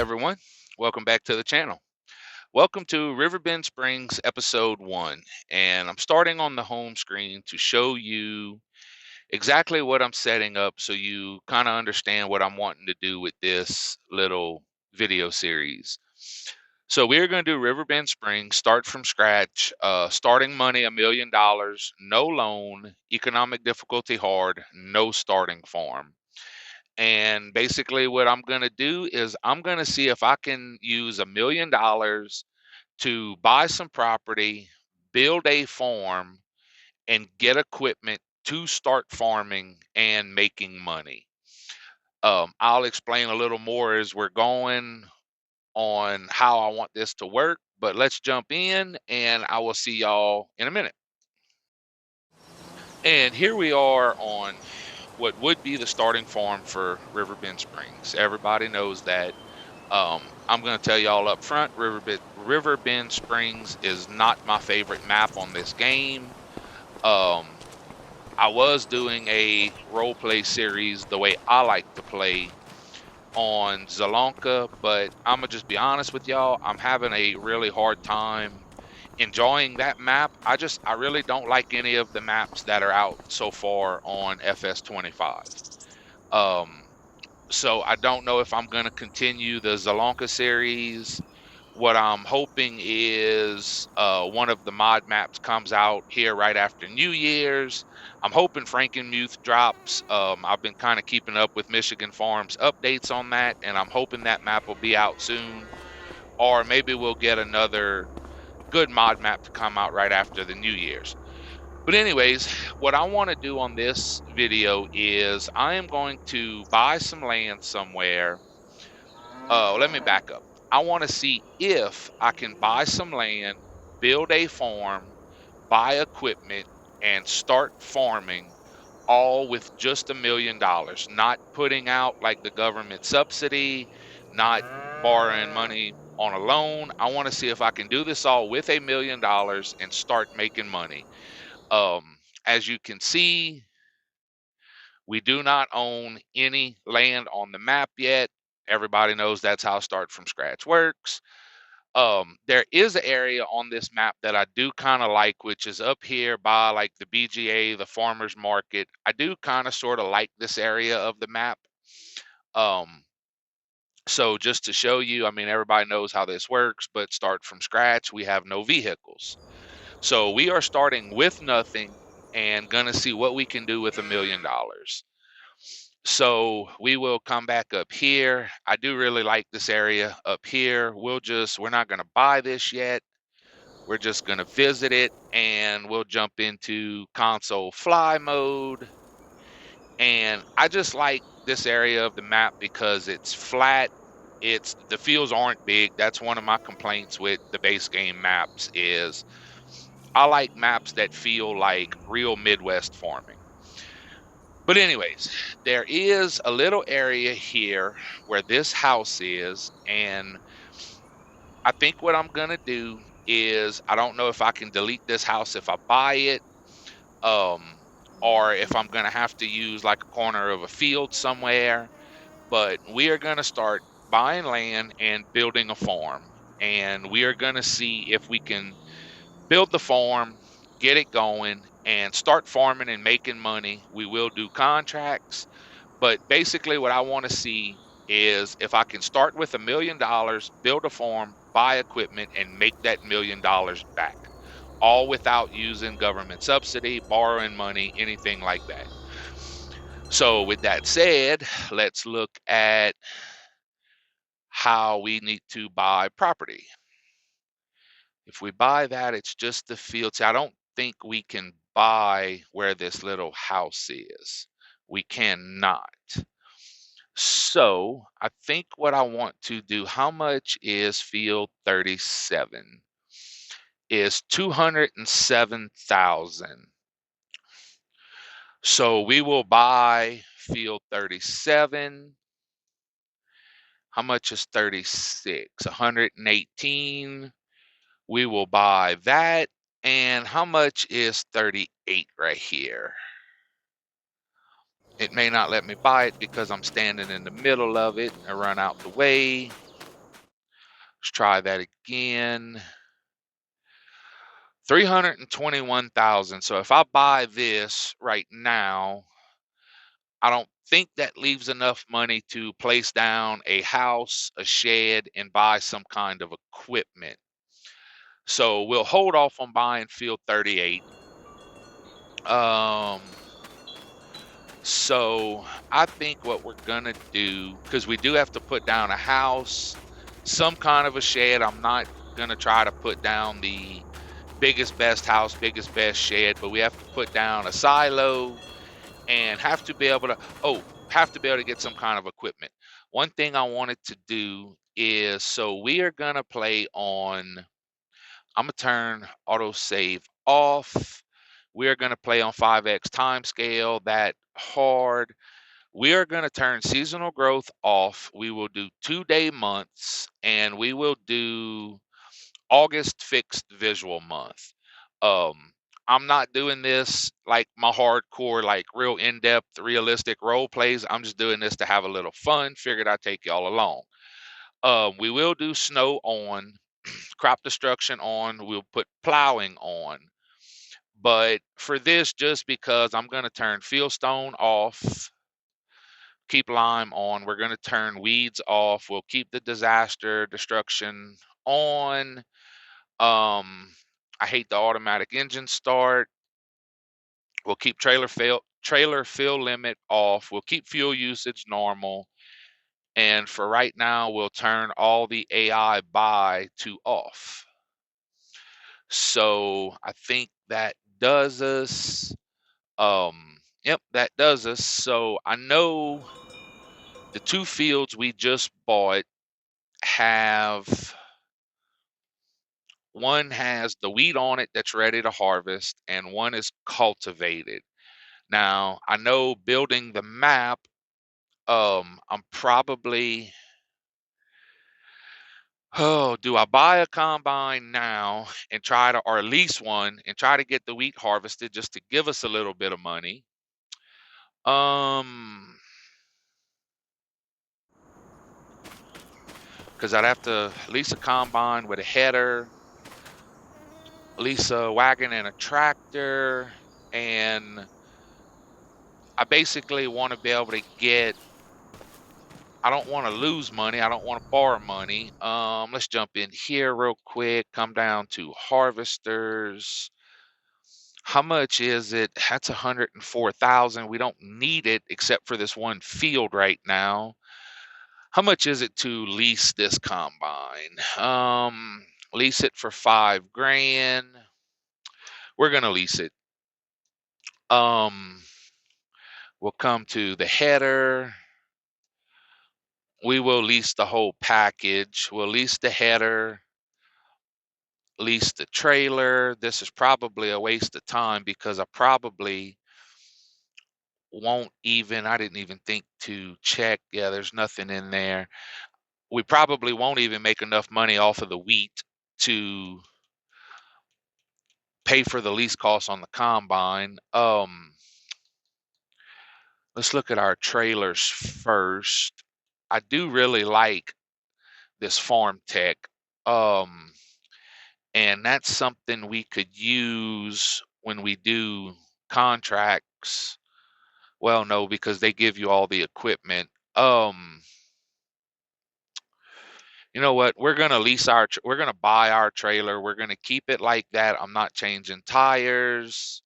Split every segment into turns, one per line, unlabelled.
everyone. Welcome back to the channel. Welcome to Riverbend Springs episode 1. And I'm starting on the home screen to show you exactly what I'm setting up so you kind of understand what I'm wanting to do with this little video series. So we're going to do Riverbend Springs, start from scratch, starting money $1 million, no loan, economic difficulty hard, no starting farm. And basically, what I'm going to do is I'm going to see if I can use $1 million to buy some property, build a farm, and get equipment to start farming and making money. I'll explain a little more as we're going on how I want this to work, but let's jump in and I will see y'all in a minute. And here we are on what would be the starting farm for Riverbend Springs. Everybody knows that. I'm going to tell y'all up front, Riverbend Springs is not my favorite map on this game. I was doing a role play series the way I like to play on Zalonka, but I'm going to just be honest with y'all. I'm having a really hard time enjoying that map. I really don't like any of the maps that are out so far on FS25. Um, so I don't know if I'm going to continue the Zalonka series. What I'm hoping is one of the mod maps comes out here right after New Year's. I'm hoping Frankenmuth drops. I've been kind of keeping up with Michigan Farms updates on that, and I'm hoping that map will be out soon. Or maybe we'll get another good mod map to come out right after the New Year's. But anyways, what I want to do on this video is I am going to buy some land somewhere. Let me back up. I want to see if I can buy some land, build a farm, buy equipment, and start farming all with just $1 million, not putting out like the government subsidy, not borrowing money on a loan. I want to see if I can do this all with $1 million and start making money. As you can see, we do not own any land on the map yet. Everybody knows that's how start from scratch works. There is an area on this map that I do kind of like, which is up here by like the BGA, the farmers market. I do kind of sort of like this area of the map. Um, so just to show you, I mean, everybody knows how this works, but start from scratch, we have no vehicles. So we are starting with nothing and gonna see what we can do with $1 million. So we will come back up here. I do really like this area up here. We're not going to buy this yet. We're just going to visit it and we'll jump into console fly mode. And I just like this area of the map because it's flat. The fields aren't big. That's one of my complaints with the base game maps is I like maps that feel like real Midwest farming. But anyways, there is a little area here where this house is, and I think what I'm gonna do is I don't know if I can delete this house if I buy it, um, or if I'm gonna have to use like a corner of a field somewhere. But we are gonna start buying land and building a farm, and we are gonna see if we can build the farm, get it going, and start farming and making money. We will do contracts. But basically, what I want to see is if I can start with $1 million, build a farm, buy equipment, and make that $1 million back, all without using government subsidy, borrowing money, anything like that. So, with that said, let's look at how we need to buy property. If we buy that, it's just the fields. I don't think we can buy where this little house is. We cannot. So I think what I want to do, how much is field 37? Is 207,000. So we will buy field 37. How much is 36? 118. We will buy that. And how much is 38 right here? It may not let me buy it because I'm standing in the middle of it. I run out the way. Let's try that again. 321,000. So if I buy this right now, I don't think that leaves enough money to place down a house, a shed, and buy some kind of equipment. So we'll hold off on buying field 38. Um, so I think what we're gonna do, because we do have to put down a house, some kind of a shed. I'm not gonna try to put down the biggest, best house, biggest, best shed, but we have to put down a silo and have to be able to get some kind of equipment. One thing I wanted to do is, so we are gonna play on, I'm gonna turn autosave off. We are gonna play on 5x time scale, that hard. We are gonna turn seasonal growth off. We will do 2-day months, and we will do August fixed visual month. Um, I'm not doing this like my hardcore, like real in-depth, realistic role plays. I'm just doing this to have a little fun. Figured I'd take y'all along. We will do snow on, crop destruction on. We'll put plowing on. But for this, just because I'm going to turn fieldstone off, keep lime on. We're going to turn weeds off. We'll keep the disaster destruction on. I hate the automatic engine start. We'll keep trailer fill limit off. We'll keep fuel usage normal. And for right now, we'll turn all the AI buy to off. So I think that does us. Yep, that does us. So I know the two fields we just bought have, one has the wheat on it that's ready to harvest, and one is cultivated. Now, I know building the map, I'm probably, oh, do I buy a combine now and try to, or lease one and try to get the wheat harvested just to give us a little bit of money? Um, because I'd have to lease a combine with a header, lease a wagon and a tractor, and I basically want to be able to get, I don't want to lose money. I don't want to borrow money. Let's jump in here real quick. Come down to harvesters. How much is it? That's 104,000. We don't need it except for this one field right now. How much is it to lease this combine? Lease it for 5 grand. We're gonna lease it. Um, we'll come to the header. We will lease the whole package. We'll lease the header, lease the trailer. This is probably a waste of time because I probably won't even, I didn't even think to check. Yeah, there's nothing in there. We probably won't even make enough money off of the wheat to pay for the lease costs on the combine. Let's look at our trailers first. I do really like this farm tech. Um, and that's something we could use when we do contracts. Well, no, because they give you all the equipment. You know what? We're gonna we're gonna buy our trailer. We're gonna keep it like that. I'm not changing tires.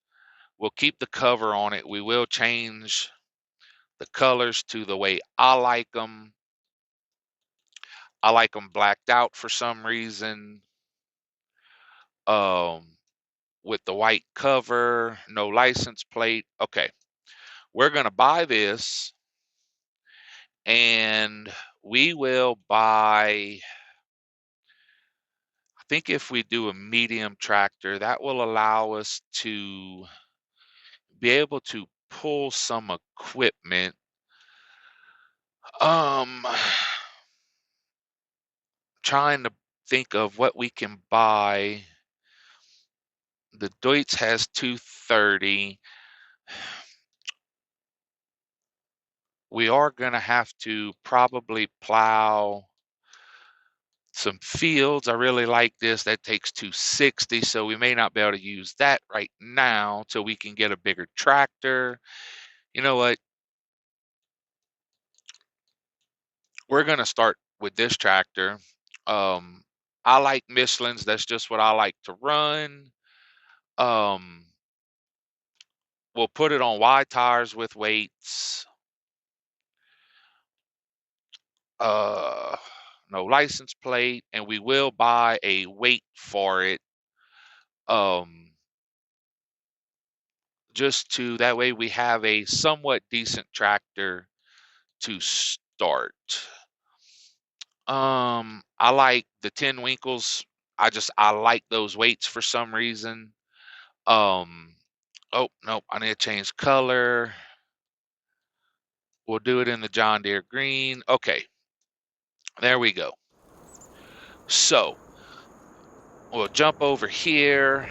We'll keep the cover on it. We will change the colors to the way I like them. I like them blacked out for some reason. Um, with the white cover, no license plate. Okay, we're gonna buy this, and we will buy. I think if we do a medium tractor, that will allow us to be able to pull some equipment. Um, trying to think of what we can buy. The Deutz has 230. We are going to have to probably plow some fields. I really like this. That takes 260, so we may not be able to use that right now till we can get a bigger tractor. You know what? We're gonna start with this tractor. Um, I like Michelin's. That's just what I like to run. Um, we'll put it on wide tires with weights. Uh, no license plate, and we will buy a weight for it. Um, just to that way we have a somewhat decent tractor to start. I like the 10 winkles. I like those weights for some reason. Um, oh nope, I need to change color. We'll do it in the John Deere green. Okay, there we go. So we'll jump over here.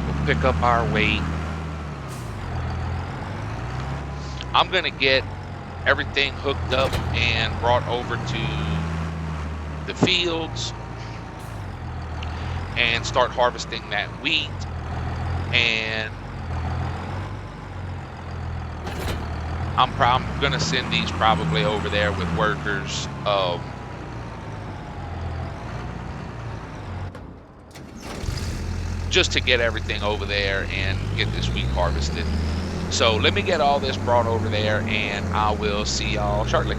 We'll pick up our weight. I'm gonna get everything hooked up and brought over to the fields and start harvesting that wheat. And I'm gonna send these probably over there with workers, just to get everything over there and get this wheat harvested. So let me get all this brought over there, and I will see y'all shortly.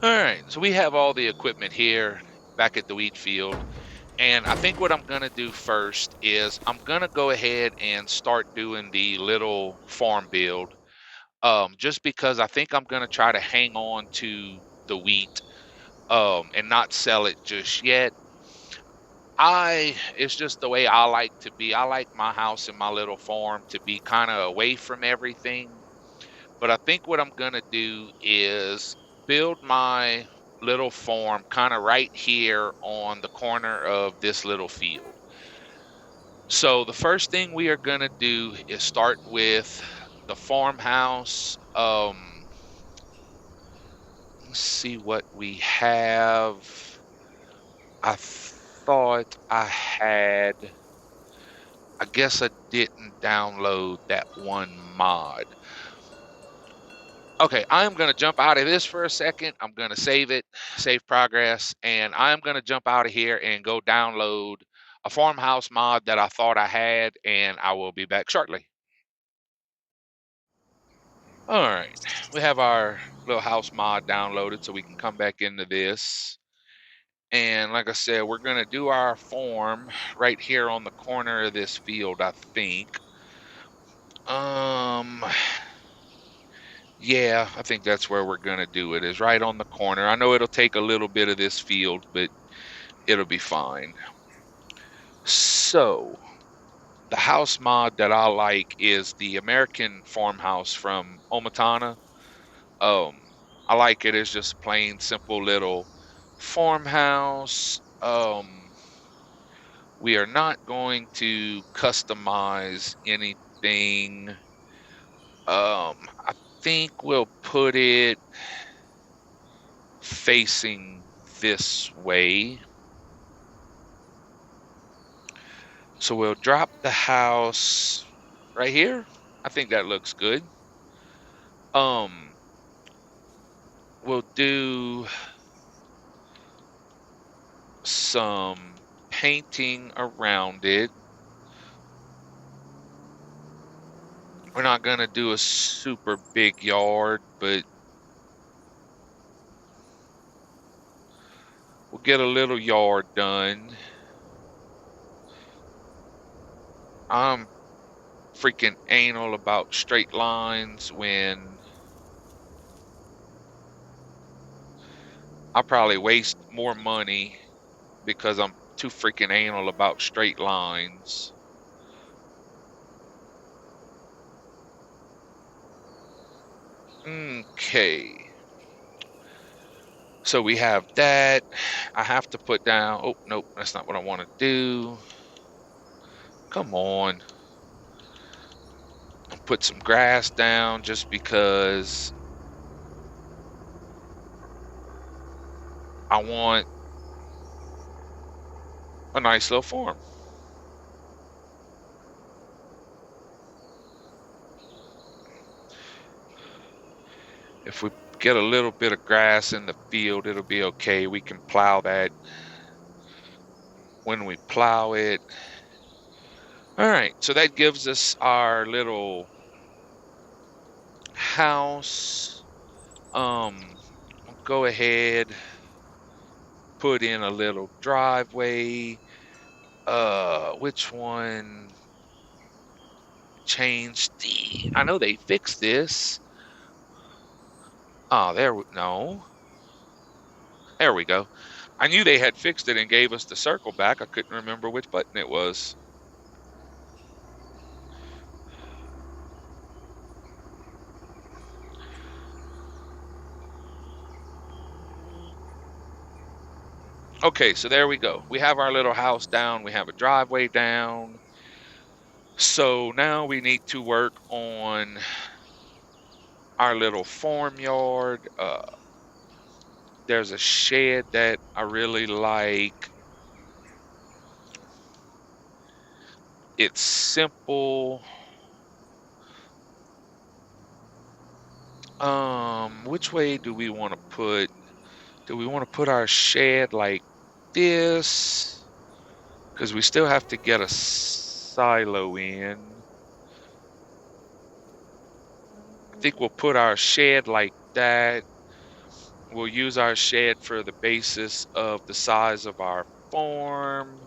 All right, so we have all the equipment here back at the wheat field. And I think what I'm going to do first is I'm going to go ahead and start doing the little farm build, just because I think I'm going to try to hang on to the wheat, and not sell it just yet. It's just the way I like to be. I like my house and my little farm to be kind of away from everything. But I think what I'm going to do is build my little farm kind of right here on the corner of this little field. So the first thing we are going to do is start with the farmhouse. Let's see what we have. I thought I guess I didn't download that one mod. Okay, I'm going to jump out of this for a second. I'm going to save it, save progress, and I'm going to jump out of here and go download a farmhouse mod that I thought I had, and I will be back shortly. All right, we have our little house mod downloaded, so we can come back into this. And like I said, we're going to do our farm right here on the corner of this field, I think. Um, yeah, I think that's where we're going to do it, is right on the corner. I know it'll take a little bit of this field, but it'll be fine. So, the house mod that I like is the American farmhouse from Omatana. Um, I like it as just plain simple little farmhouse. We are not going to customize anything. I think we'll put it facing this way. So we'll drop the house right here. I think that looks good. Um, we'll do some painting around it. We're not going to do a super big yard, but we'll get a little yard done. I'm freaking anal about straight lines when I probably waste more money because I'm too freaking anal about straight lines. Okay. So we have that. I have to put down, oh, nope, that's not what I want to do. Come on. put some grass down just because I want a nice little farm. If we get a little bit of grass in the field, it'll be okay. We can plow that when we plow it. All right, so that gives us our little house. I'll go ahead, put in a little driveway. Which one changed the? I know they fixed this. Oh, no. There we go. I knew they had fixed it and gave us the circle back. I couldn't remember which button it was. Okay, so there we go. We have our little house down. We have a driveway down. So now we need to work on our little farmyard. There's a shed that I really like. It's simple. Which way do we want to put? Do we want to put our shed like this? Because we still have to get a silo in. I think we'll put our shed like that. We'll use our shed for the basis of the size of our farm.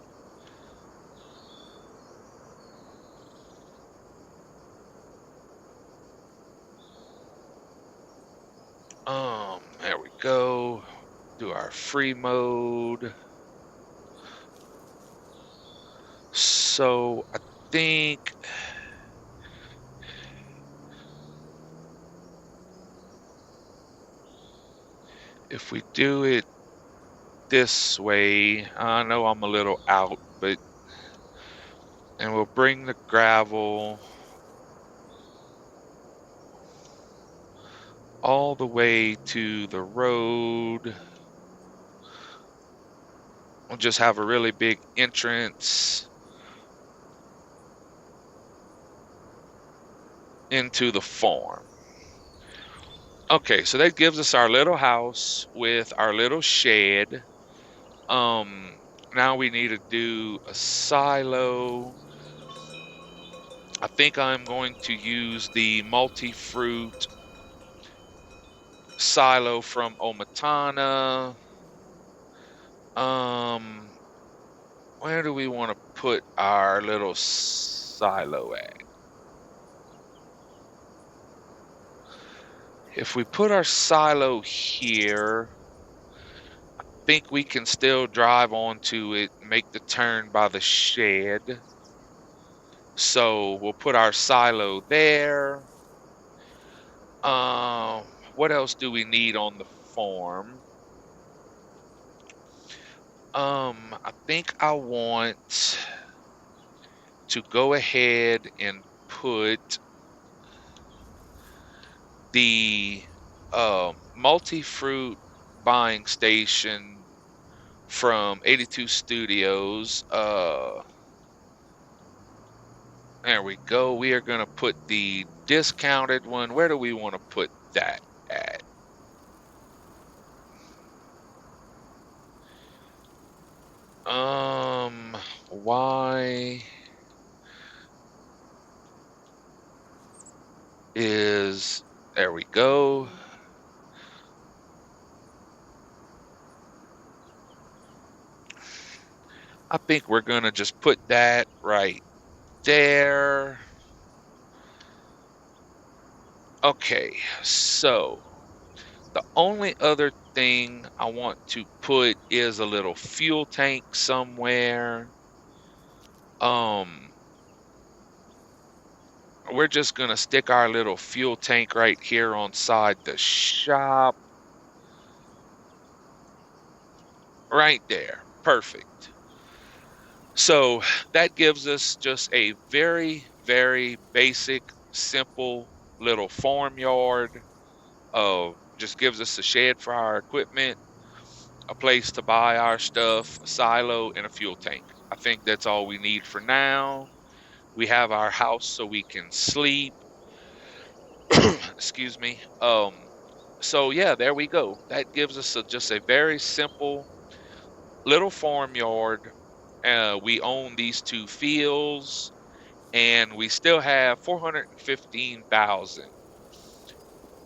There we go. Do our free mode. So I think if we do it this way, I know I'm a little out, and we'll bring the gravel all the way to the road. We'll just have a really big entrance into the farm. Okay, so that gives us our little house with our little shed. Now we need to do a silo. I think I'm going to use the multi-fruit silo from Omatana. Where do we want to put our little silo at? If we put our silo here, I think we can still drive onto it, make the turn by the shed. So we'll put our silo there. What else do we need on the farm? I think I want to go ahead and put the multi-fruit buying station from 82 Studios. There we go. We are going to put the discounted one. Where do we want to put that at? Why is, there we go. I think we're going to just put that right there. Okay, so the only other thing I want to put is a little fuel tank somewhere. We're just gonna stick our little fuel tank right here on side the shop. Right there. Perfect. So that gives us just a very, very basic simple little farmyard. Just gives us a shed for our equipment, a place to buy our stuff, a silo, and a fuel tank. I think that's all we need for now. We have our house so we can sleep. Excuse me. So yeah, there we go. That gives us just a very simple little farmyard. We own these two fields, and we still have 415,000,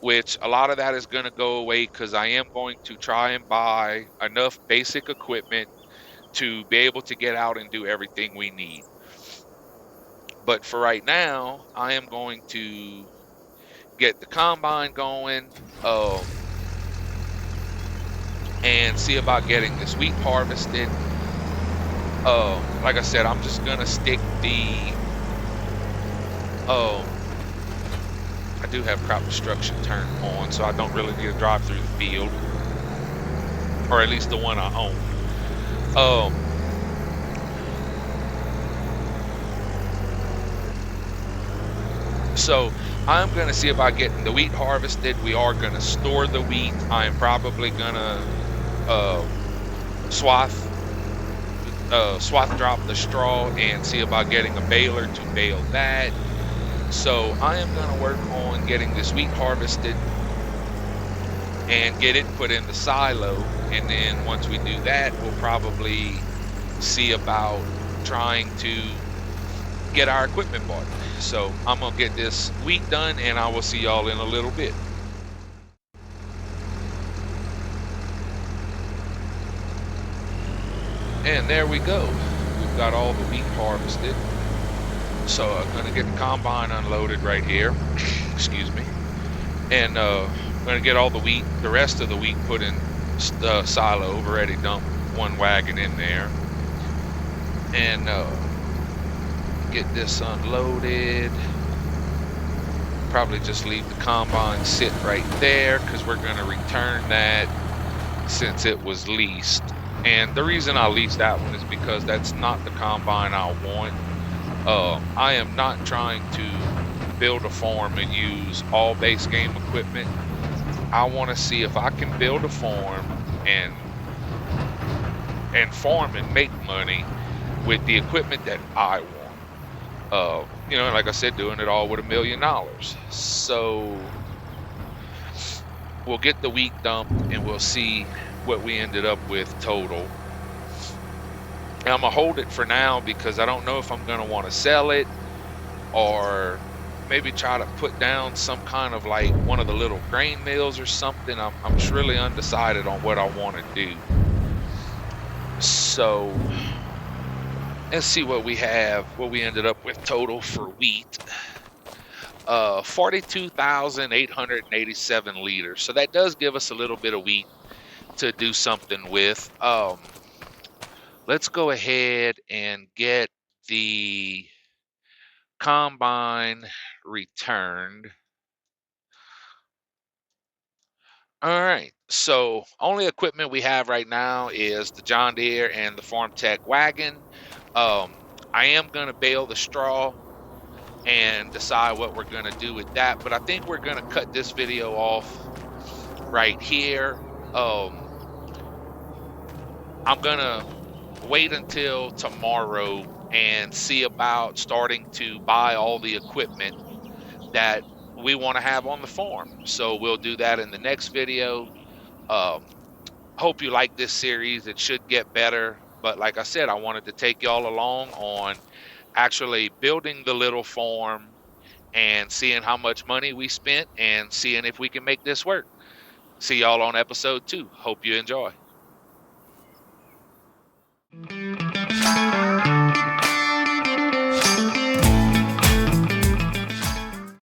which a lot of that is going to go away because I am going to try and buy enough basic equipment to be able to get out and do everything we need. But for right now, I am going to get the combine going, and see about getting this wheat harvested. Like I said, I'm just gonna stick um I do have crop destruction turned on, so I don't really need to drive through the field, or at least the one I own. Um, so I'm gonna see about getting the wheat harvested. We are gonna store the wheat. I'm probably gonna uh, swath swath drop the straw and see about getting a baler to bale that. So I am gonna work on getting this wheat harvested and get it put in the silo, and then once we do that, we'll probably see about trying to get our equipment bought. So I'm gonna get this wheat done, and I will see y'all in a little bit. And there we go. We've got all the wheat harvested. So I'm gonna get the combine unloaded right here. Excuse me. And I'm gonna get all the wheat, the rest of the wheat, put in the silo. I've already dumped one wagon in there, and get this unloaded. Probably just leave the combine sit right there because we're gonna return that since it was leased. And the reason I leased that one is because that's not the combine I want. I am not trying to build a farm and use all base game equipment. I want to see if I can build a farm and farm and make money with the equipment that I want. Like I said, doing it all with $1 million. So we'll get the wheat dumped and we'll see what we ended up with total. And I'm gonna hold it for now because I don't know if I'm gonna want to sell it or maybe try to put down some kind of like one of the little grain mills or something. I'm just really undecided on what I want to do. So let's see what we have, what we ended up with total for wheat. 42,887 liters. So that does give us a little bit of wheat to do something with. Let's go ahead and get the combine returned. All right, so only equipment we have right now is the John Deere and the Farm Tech wagon. I am going to bale the straw and decide what we're going to do with that, but I think we're going to cut this video off right here. I'm going to wait until tomorrow and see about starting to buy all the equipment that we want to have on the farm. So we'll do that in the next video. Hope you like this series. It should get better. But like I said, I wanted to take y'all along on actually building the little farm and seeing how much money we spent and seeing if we can make this work. See y'all on episode 2. Hope you enjoy.